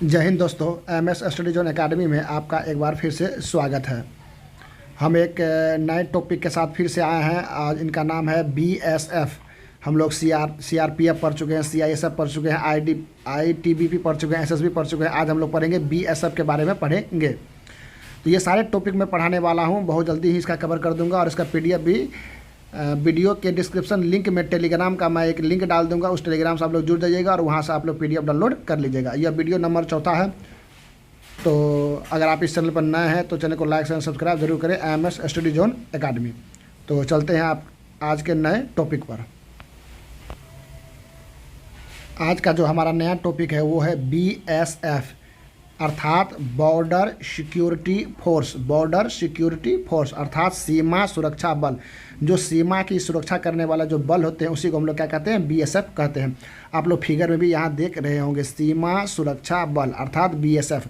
जय हिंद दोस्तों। MS study zone academy में आपका एक बार फिर से स्वागत है। हम एक नए टॉपिक के साथ फिर से आए हैं। आज इनका नाम है BSF। हम लोग CRPF पढ़ चुके हैं, CISF पढ़ चुके हैं, ITBP पढ़ चुके हैं, SSB पढ़ चुके हैं। आज हम लोग पढ़ेंगे BSF के बारे में पढ़ेंगे। तो ये सारे टॉपिक मैं पढ़ाने वाला हूँ, बहुत जल्दी ही इसका कवर कर दूँगा। और इसका PDF भी वीडियो के डिस्क्रिप्शन लिंक में टेलीग्राम का मैं एक लिंक डाल दूंगा। उस टेलीग्राम से आप लोग जुड़ जाइएगा और वहाँ से आप लोग PDF डाउनलोड कर लीजिएगा। यह वीडियो नंबर 4 है। तो अगर आप इस चैनल पर नए हैं तो चैनल को लाइक एंड सब्सक्राइब जरूर करें, MS स्टडी जोन एकेडमी। तो चलते हैं आप आज के नए टॉपिक पर। आज का जो हमारा नया टॉपिक है वो है BSF अर्थात border security force. Border security force अर्थात सीमा सुरक्षा बल। जो सीमा की सुरक्षा करने वाला जो बल होते हैं उसी को हम लोग क्या कहते हैं, BSF कहते हैं। आप लोग फिगर में भी यहाँ देख रहे होंगे, सीमा सुरक्षा बल अर्थात BSF।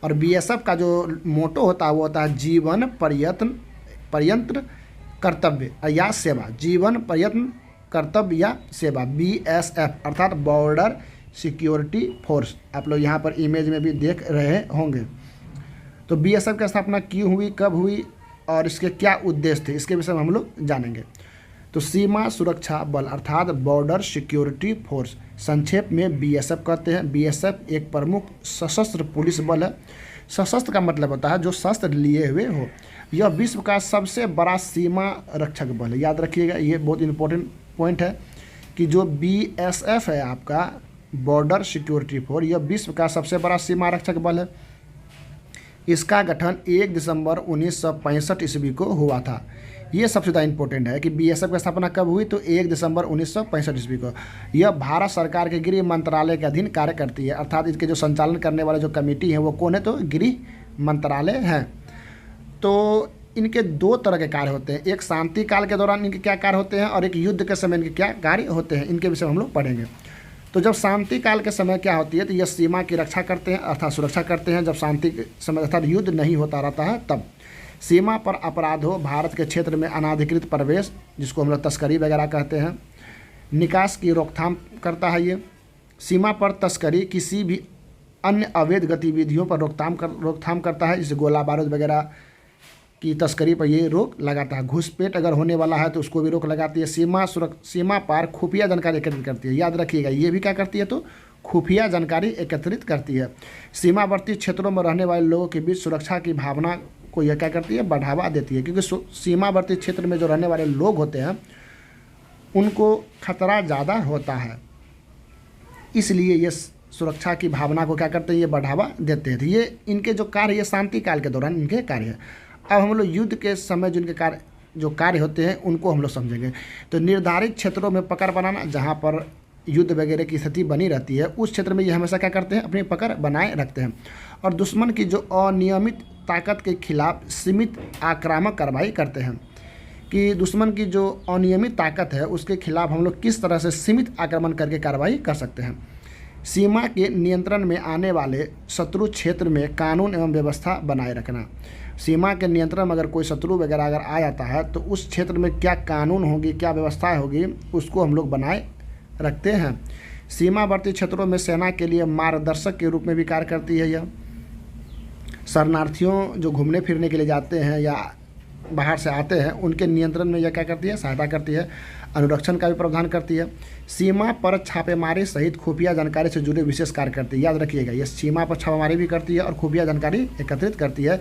और BSF का जो मोटो होता है वो होता है जीवन पर्यंत कर्तव्य या सेवा। जीवन पर्यंत कर्तव्य या सेवा, BSF अर्थात बॉर्डर सिक्योरिटी फोर्स। आप लोग यहाँ पर इमेज में भी देख रहे होंगे। तो BSF की स्थापना क्यों हुई, कब हुई और इसके क्या उद्देश्य थे, इसके विषय में हम लोग जानेंगे। तो सीमा सुरक्षा बल अर्थात बॉर्डर सिक्योरिटी फोर्स, संक्षेप में BSF कहते हैं। BSF एक प्रमुख सशस्त्र पुलिस बल है। सशस्त्र का मतलब होता है जो शस्त्र लिए हुए हो। यह विश्व का सबसे बड़ा सीमा रक्षक बल है। याद रखिएगा, ये बहुत इंपॉर्टेंट पॉइंट है कि जो BSF है आपका बॉर्डर सिक्योरिटी फोर्स, यह विश्व का सबसे बड़ा सीमा रक्षक बल है। इसका गठन 1 दिसंबर 1965 ईस्वी को हुआ था। ये सबसे ज़्यादा इंपॉर्टेंट है कि BSF की स्थापना कब हुई, तो 1 दिसंबर 1965 ईस्वी को। यह भारत सरकार के गृह मंत्रालय के अधीन कार्य करती है। अर्थात इसके जो संचालन करने वाले जो कमेटी है वो कौन है, तो गृह मंत्रालय है। तो इनके दो तरह के कार्य होते हैं, एक शांति काल के दौरान इनके क्या कार्य होते हैं और एक युद्ध के समय इनके क्या कार्य होते हैं। इनके विषय में हम लोग पढ़ेंगे। तो जब शांति काल के समय क्या होती है, तो यह सीमा की रक्षा करते हैं अर्थात सुरक्षा करते हैं। जब शांति के समय अर्थात युद्ध नहीं होता रहता है तब सीमा पर अपराधों, भारत के क्षेत्र में अनाधिकृत प्रवेश जिसको हम लोग तस्करी वगैरह कहते हैं, निकास की रोकथाम करता है। ये सीमा पर तस्करी, किसी भी अन्य अवैध गतिविधियों पर रोकथाम करता है। जैसे गोला बारूद वगैरह की तस्करी पर ये रोक लगाता है। घुसपैठ अगर होने वाला है तो उसको भी रोक लगाती है। सीमा पार खुफिया जानकारी एकत्रित करती है। याद रखिएगा, ये भी क्या करती है, तो खुफिया जानकारी एकत्रित करती है। सीमावर्ती क्षेत्रों में रहने वाले लोगों के बीच सुरक्षा की भावना को यह क्या करती है, बढ़ावा देती है। क्योंकि सीमावर्ती क्षेत्र में जो रहने वाले लोग होते हैं उनको खतरा ज़्यादा होता है, इसलिए ये सुरक्षा की भावना को क्या करते हैं, ये बढ़ावा देते हैं। तो ये इनके जो कार्य, ये शांति काल के दौरान इनके कार्य है। अब हम लोग युद्ध के समय जिनके कार्य होते हैं उनको हम लोग समझेंगे। तो निर्धारित क्षेत्रों में पकड़ बनाना, जहाँ पर युद्ध वगैरह की स्थिति बनी रहती है उस क्षेत्र में ये हमेशा क्या करते हैं, अपनी पकड़ बनाए रखते हैं। और दुश्मन की जो अनियमित ताकत के खिलाफ सीमित आक्रामक कार्रवाई करते हैं। कि दुश्मन की जो अनियमित ताकत है उसके खिलाफ हम लोग किस तरह से सीमित आक्रमण करके कार्रवाई कर सकते हैं। सीमा के नियंत्रण में आने वाले शत्रु क्षेत्र में कानून एवं व्यवस्था बनाए रखना। सीमा के नियंत्रण में अगर कोई शत्रु वगैरह अगर आ जाता है तो उस क्षेत्र में क्या कानून होगी, क्या व्यवस्था होगी, उसको हम लोग बनाए रखते हैं। सीमावर्ती क्षेत्रों में सेना के लिए मार्गदर्शक के रूप में भी कार्य करती है। यह शरणार्थियों जो घूमने फिरने के लिए जाते हैं या बाहर से आते हैं उनके नियंत्रण में यह क्या करती है, सहायता करती है। अनुरक्षण का भी प्रावधान करती है। सीमा पर छापेमारी सहित खुफिया जानकारी से जुड़े विशेष कार्य करती है। याद रखिएगा, ये सीमा पर छापेमारी भी करती है और खुफिया जानकारी एकत्रित करती है।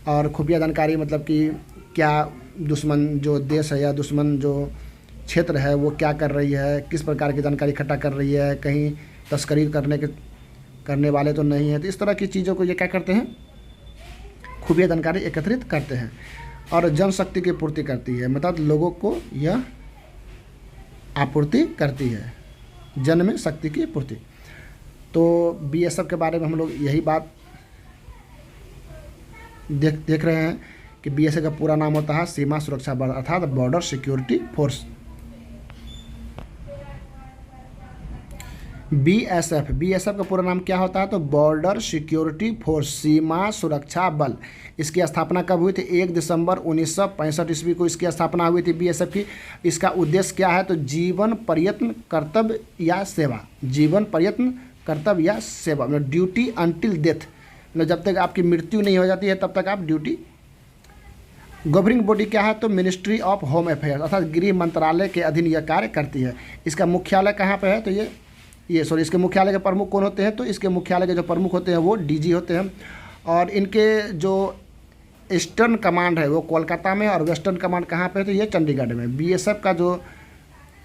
और खुफिया जानकारी मतलब कि क्या दुश्मन जो देश है या दुश्मन जो क्षेत्र है वो क्या कर रही है, किस प्रकार की जानकारी इकट्ठा कर रही है, कहीं तस्करी करने वाले तो नहीं है। तो इस तरह की चीज़ों को ये क्या करते हैं, खुफिया जानकारी एकत्रित करते हैं। और जनशक्ति की पूर्ति करती है, मतलब लोगों को यह आपूर्ति करती है, जन में शक्ति की पूर्ति। तो BSF के बारे में हम लोग यही बात देख रहे हैं कि BSF का पूरा नाम होता है सीमा सुरक्षा बल अर्थात बॉर्डर सिक्योरिटी फोर्स। BSF का पूरा नाम क्या होता है, तो बॉर्डर सिक्योरिटी फोर्स, सीमा सुरक्षा बल। इसकी स्थापना कब हुई थी, 1 दिसंबर 1965 ईस्वी को इसकी स्थापना हुई थी BSF की। इसका उद्देश्य क्या है, तो जीवन पर्यंत कर्तव्य या सेवा। जीवन पर्यंत कर्तव्य या सेवा, मतलब ड्यूटी अनटिल डेथ, मतलब जब तक आपकी मृत्यु नहीं हो जाती है तब तक आप ड्यूटी। गवर्निंग बॉडी क्या है? तो मिनिस्ट्री ऑफ होम अफेयर्स अर्थात गृह मंत्रालय के अधीन यह कार्य करती है। इसका मुख्यालय कहाँ पे है? तो इसके मुख्यालय के प्रमुख कौन होते हैं? तो इसके मुख्यालय के जो प्रमुख होते हैं वो डीजी होते हैं, और इनके जो ईस्टर्न कमांड है वो कोलकाता में, और वेस्टर्न कमांड कहाँ पे है? तो ये चंडीगढ़ में। बीएसएफ का जो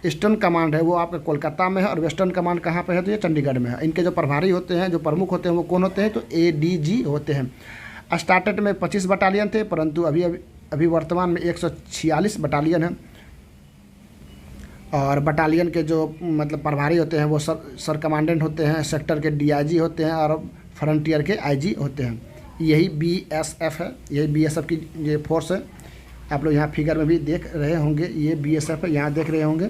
ईस्टर्न कमांड है वो आपका कोलकाता में है, और वेस्टर्न कमांड कहाँ पे है? तो ये चंडीगढ़ में है। इनके जो प्रभारी होते हैं, जो प्रमुख होते हैं वो कौन होते हैं? तो एडीजी होते हैं। स्टार्टेड में 25 बटालियन थे, परंतु अभी वर्तमान में 146 बटालियन है, और बटालियन के जो मतलब प्रभारी होते हैं वो सर कमांडेंट होते हैं, सेक्टर के डीआईजी होते हैं, और फ्रंटियर के आईजी होते हैं। यही बीएसएफ है, यही बीएसएफ की ये फोर्स है। आप लोग यहाँ फिगर में भी देख रहे होंगे, ये बीएसएफ है, यहाँ देख रहे होंगे।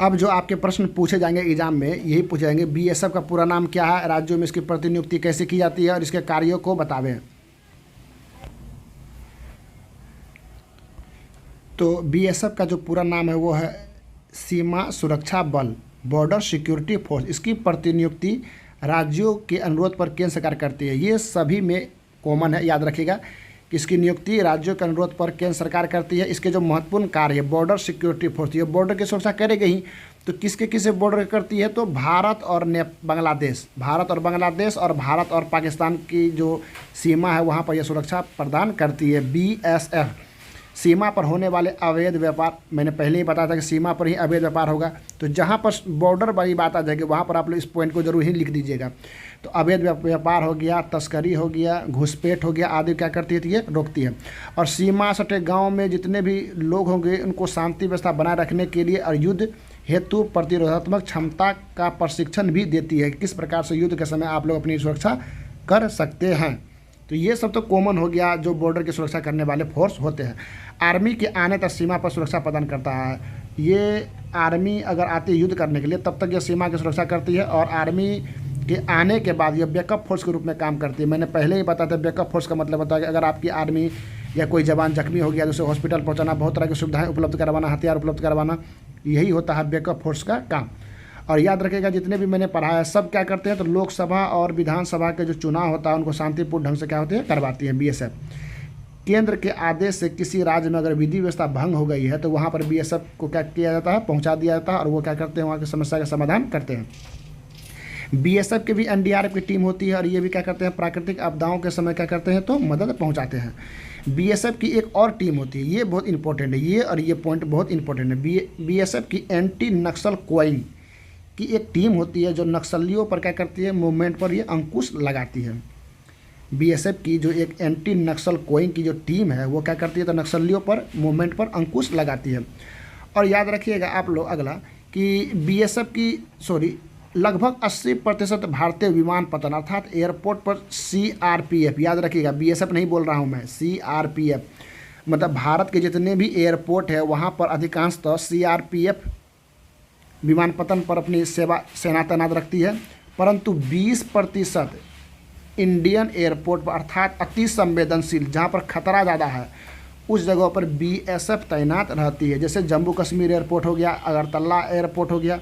अब जो आपके प्रश्न पूछे जाएंगे एग्जाम में, यही पूछे जाएंगे बीएसएफ का पूरा नाम क्या है, राज्यों में इसकी प्रतिनियुक्ति कैसे की जाती है, और इसके कार्यों को बतावें। तो बीएसएफ का जो पूरा नाम है वो है सीमा सुरक्षा बल, बॉर्डर सिक्योरिटी फोर्स। इसकी प्रतिनियुक्ति राज्यों के अनुरोध पर केंद्र सरकार करती है। ये सभी में कॉमन है, याद रखिएगा कि इसकी नियुक्ति राज्यों के अनुरोध पर केंद्र सरकार करती है। इसके जो महत्वपूर्ण कार्य है, बॉर्डर सिक्योरिटी फोर्स, ये बॉर्डर की सुरक्षा करेगी ही, तो किसके बॉर्डर करती है? तो भारत और बांग्लादेश, भारत और बांग्लादेश और भारत और पाकिस्तान की जो सीमा है वहाँ पर यह सुरक्षा प्रदान करती है बीएसएफ। सीमा पर होने वाले अवैध व्यापार, मैंने पहले ही बताया था कि सीमा पर ही अवैध व्यापार होगा, तो जहाँ पर बॉर्डर वाली बात आ जाएगी वहाँ पर आप लोग इस पॉइंट को जरूर ही लिख दीजिएगा। तो अवैध व्यापार हो गया, तस्करी हो गया, घुसपैठ हो गया आदि क्या करती है? तो ये रोकती है। और सीमा सटे गाँव में जितने भी लोग होंगे उनको शांति व्यवस्था बनाए रखने के लिए और युद्ध हेतु प्रतिरोधात्मक क्षमता का प्रशिक्षण भी देती है, किस प्रकार से युद्ध के समय आप लोग अपनी सुरक्षा कर सकते हैं। तो ये सब तो कॉमन हो गया जो बॉर्डर की सुरक्षा करने वाले फोर्स होते हैं। आर्मी के आने तक सीमा पर सुरक्षा प्रदान करता है। ये आर्मी अगर आती है युद्ध करने के लिए तब तक ये सीमा की सुरक्षा करती है, और आर्मी के आने के बाद ये बैकअप फोर्स के रूप में काम करती है। मैंने पहले ही बताया था बैकअप फोर्स का मतलब होता है कि अगर आपकी आर्मी या कोई जवान जख्मी हो गया तो उसे हॉस्पिटल पहुँचाना, बहुत तरह की सुविधाएँ उपलब्ध करवाना, हथियार उपलब्ध करवाना, यही होता है बैकअप फोर्स का काम। और याद रखिएगा जितने भी मैंने पढ़ाया है सब क्या करते हैं? तो लोकसभा और विधानसभा के जो चुनाव होता है उनको शांतिपूर्ण ढंग से क्या होते हैं? करवाती है बीएसएफ। केंद्र के आदेश से किसी राज्य में अगर विधि व्यवस्था भंग हो गई है तो वहाँ पर बीएसएफ को क्या किया जाता है? पहुँचा दिया जाता है, और वो क्या करते हैं? वहाँ की समस्या का समाधान करते हैं। बीएसएफ की भी एनडीआरएफ की टीम होती है, और ये भी क्या करते हैं? प्राकृतिक आपदाओं के समय क्या करते हैं? तो मदद पहुँचाते हैं। बीएसएफ की एक और टीम होती है, ये बहुत इंपॉर्टेंट है, ये पॉइंट बहुत इंपॉर्टेंट है। बीएसएफ की एंटी नक्सल क्वाइंग की एक टीम होती है जो नक्सलियों पर क्या करती है? मूवमेंट पर ये अंकुश लगाती है। बीएसएफ की जो एक एंटी नक्सल कोइंग की जो टीम है वो क्या करती है? तो नक्सलियों पर मूवमेंट पर अंकुश लगाती है। और याद रखिएगा आप लोग अगला कि बीएसएफ की लगभग 80% भारतीय विमानपत्तन अर्थात एयरपोर्ट पर सीआरपीएफ, याद रखिएगा बीएसएफ नहीं बोल रहा हूँ मैं, सीआरपीएफ, मतलब भारत के जितने भी एयरपोर्ट है वहाँ पर अधिकांशतः सीआरपीएफ विमानपत्तन पर अपनी सेना तैनात रखती है, परंतु 20% इंडियन एयरपोर्ट पर अर्थात अति संवेदनशील जहाँ पर खतरा ज़्यादा है उस जगहों पर बीएसएफ तैनात रहती है। जैसे जम्मू कश्मीर एयरपोर्ट हो गया, अगरतला एयरपोर्ट हो गया।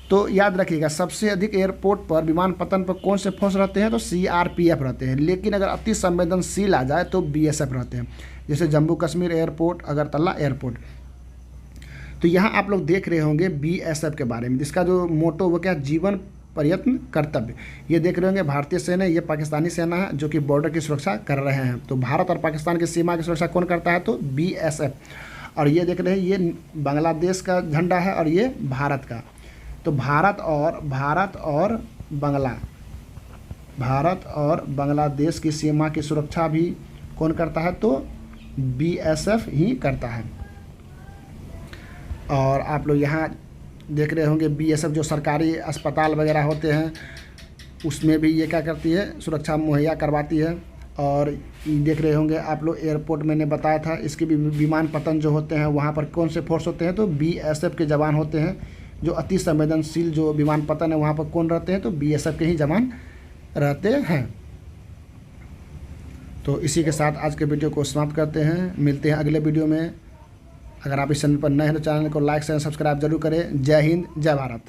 तो याद रखिएगा सबसे अधिक एयरपोर्ट पर विमानपत्तन पर कौन से फोर्स रहते हैं? तो सीआरपीएफ रहते हैं, लेकिन अगर अति संवेदनशील आ जाए तो बीएसएफ रहते हैं, जैसे जम्मू कश्मीर एयरपोर्ट, अगरतला एयरपोर्ट। तो यहाँ आप लोग देख रहे होंगे बीएसएफ के बारे में, जिसका जो मोटो वो क्या? जीवन प्रयत्न कर्तव्य। ये देख रहे होंगे भारतीय सेना, ये पाकिस्तानी सेना है जो कि बॉर्डर की सुरक्षा कर रहे हैं। तो भारत और पाकिस्तान की सीमा की सुरक्षा कौन करता है? तो बीएसएफ। और ये देख रहे हैं ये बांग्लादेश का झंडा है और ये भारत का। तो भारत और बांग्लादेश की सीमा की सुरक्षा भी कौन करता है? तो बीएसएफ ही करता है। और आप लोग यहाँ देख रहे होंगे बीएसएफ जो सरकारी अस्पताल वगैरह होते हैं उसमें भी ये क्या करती है? सुरक्षा मुहैया करवाती है। और देख रहे होंगे आप लोग एयरपोर्ट मैंने बताया था, इसके भी विमानपत्तन जो होते हैं वहाँ पर कौन से फोर्स होते हैं? तो बीएसएफ के जवान होते हैं। जो अति संवेदनशील जो विमानपत्तन है वहाँ पर कौन रहते हैं? तो बीएसएफ के ही जवान रहते हैं। तो इसी के साथ आज के वीडियो को समाप्त करते हैं, मिलते हैं अगले वीडियो में। अगर आप इस चैनल पर नए हैं तो चैनल को लाइक शेयर सब्सक्राइब जरूर करें। जय हिंद, जय भारत।